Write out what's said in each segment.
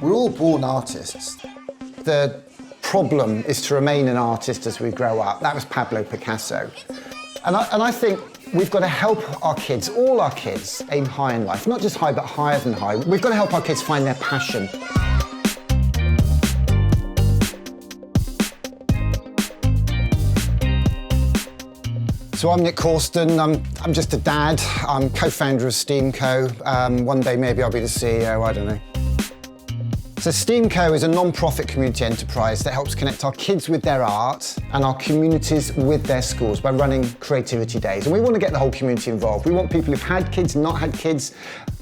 We're all born artists. The problem is to remain an artist as we grow up. That was Pablo Picasso. And I think we've got to help our kids, all our kids, aim high in life. Not just high, but higher than high. We've got to help our kids find their passion. So I'm Nick Corston, I'm just a dad. I'm co-founder of STEAMco. One day maybe I'll be the CEO, I don't know. So STEAMco is a non-profit community enterprise that helps connect our kids with their art and our communities with their schools by running creativity days. And we want to get the whole community involved. We want people who've had kids, not had kids,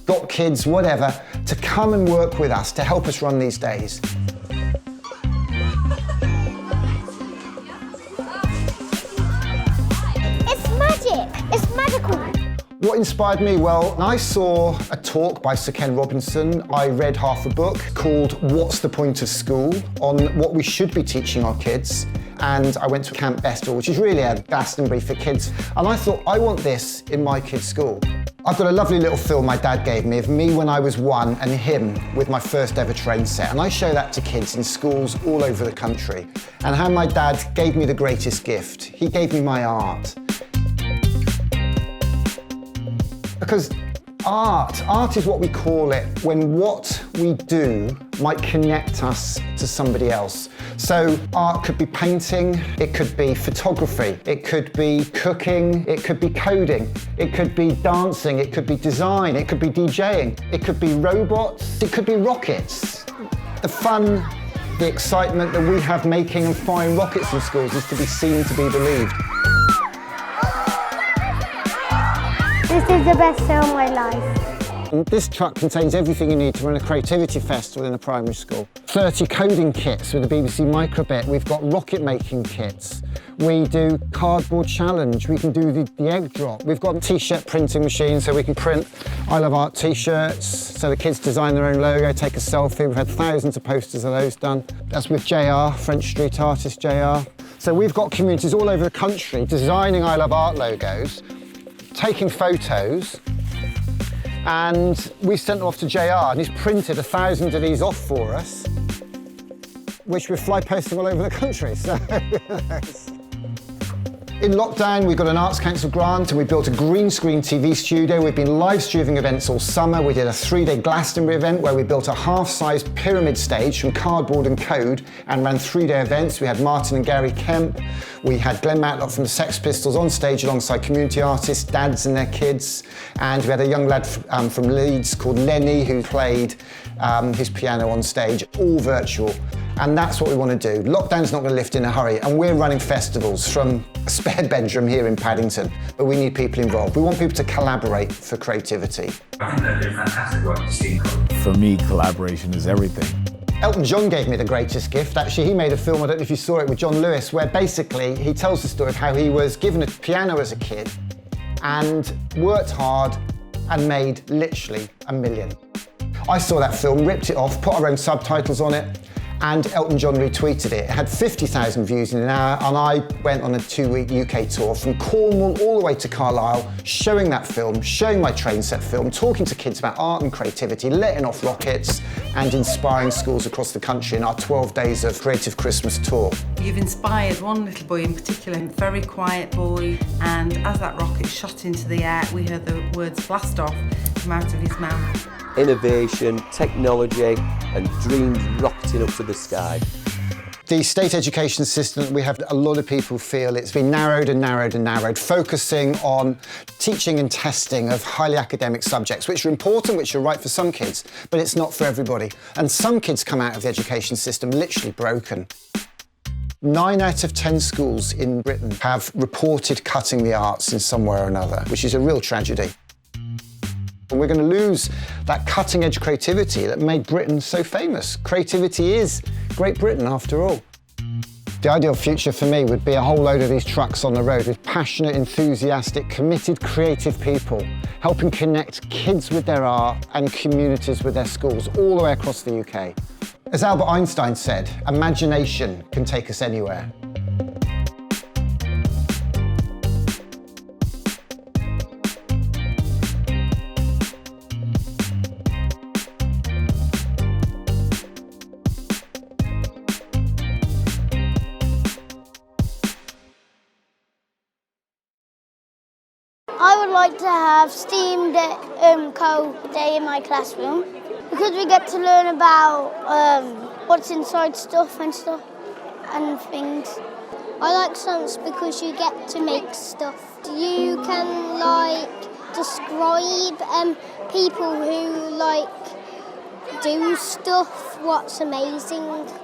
got kids, whatever, to come and work with us to help us run these days. It's magical. What inspired me? Well, I saw a talk by Sir Ken Robinson. I read half a book called What's the Point of School? On what we should be teaching our kids. And I went to Camp Bestel, which is really a Glastonbury for kids. And I thought, I want this in my kids' school. I've got a lovely little film my dad gave me of me when I was 1 and him with my first ever train set. And I show that to kids in schools all over the country. And how my dad gave me the greatest gift. He gave me my art. Because art is what we call it when what we do might connect us to somebody else. So art could be painting, it could be photography, it could be cooking, it could be coding, it could be dancing, it could be design, it could be DJing, it could be robots, it could be rockets. The fun, the excitement that we have making and firing rockets in schools is to be seen, to be believed. This is the best day of my life. This truck contains everything you need to run a creativity festival in a primary school. 30 coding kits with the BBC Microbit. We've got rocket making kits. We do cardboard challenge. We can do the egg drop. We've got a t-shirt printing machine so we can print I Love Art t-shirts. So the kids design their own logo, take a selfie. We've had thousands of posters of those done. That's with JR, French street artist JR. So we've got communities all over the country designing I Love Art logos, taking photos, and we sent them off to JR, and he's printed 1,000 of these off for us, which we're fly posting all over the country. So in lockdown, we got an Arts Council grant and we built a green screen TV studio. We've been live streaming events all summer. We did a 3-day Glastonbury event where we built a half-sized pyramid stage from cardboard and code and ran 3-day events. We had Martin and Gary Kemp. We had Glenn Matlock from the Sex Pistols on stage alongside community artists, dads and their kids. And we had a young lad from Leeds called Lenny who played his piano on stage, all virtual. And that's what we want to do. Lockdown's not going to lift in a hurry, and we're running festivals from a spare bedroom here in Paddington, but we need people involved. We want people to collaborate for creativity. I think they're doing fantastic work with STEAMco. For me, collaboration is everything. Elton John gave me the greatest gift. Actually, he made a film, I don't know if you saw it, with John Lewis, where basically he tells the story of how he was given a piano as a kid and worked hard and made literally $1 million. I saw that film, ripped it off, put our own subtitles on it, and Elton John retweeted it. It had 50,000 views in an hour, and I went on a 2-week UK tour from Cornwall all the way to Carlisle, showing that film, showing my train set film, talking to kids about art and creativity, letting off rockets, and inspiring schools across the country in our 12 days of Creative Christmas tour. You've inspired one little boy in particular, a very quiet boy, and as that rocket shot into the air, we heard the words blast off come out of his mouth. Innovation, technology and dreams rocketing up to the sky. The state education system, we have a lot of people feel it's been narrowed and narrowed and narrowed, focusing on teaching and testing of highly academic subjects, which are important, which are right for some kids, but it's not for everybody. And some kids come out of the education system literally broken. 9 out of 10 schools in Britain have reported cutting the arts in some way or another, which is a real tragedy. And we're going to lose that cutting-edge creativity that made Britain so famous. Creativity is Great Britain, after all. The ideal future for me would be a whole load of these trucks on the road with passionate, enthusiastic, committed, creative people, helping connect kids with their art and communities with their schools all the way across the UK. As Albert Einstein said, imagination can take us anywhere. like to have steamed coal day in my classroom because we get to learn about what's inside stuff and things. I like science because you get to make stuff. You can describe people who do stuff, what's amazing.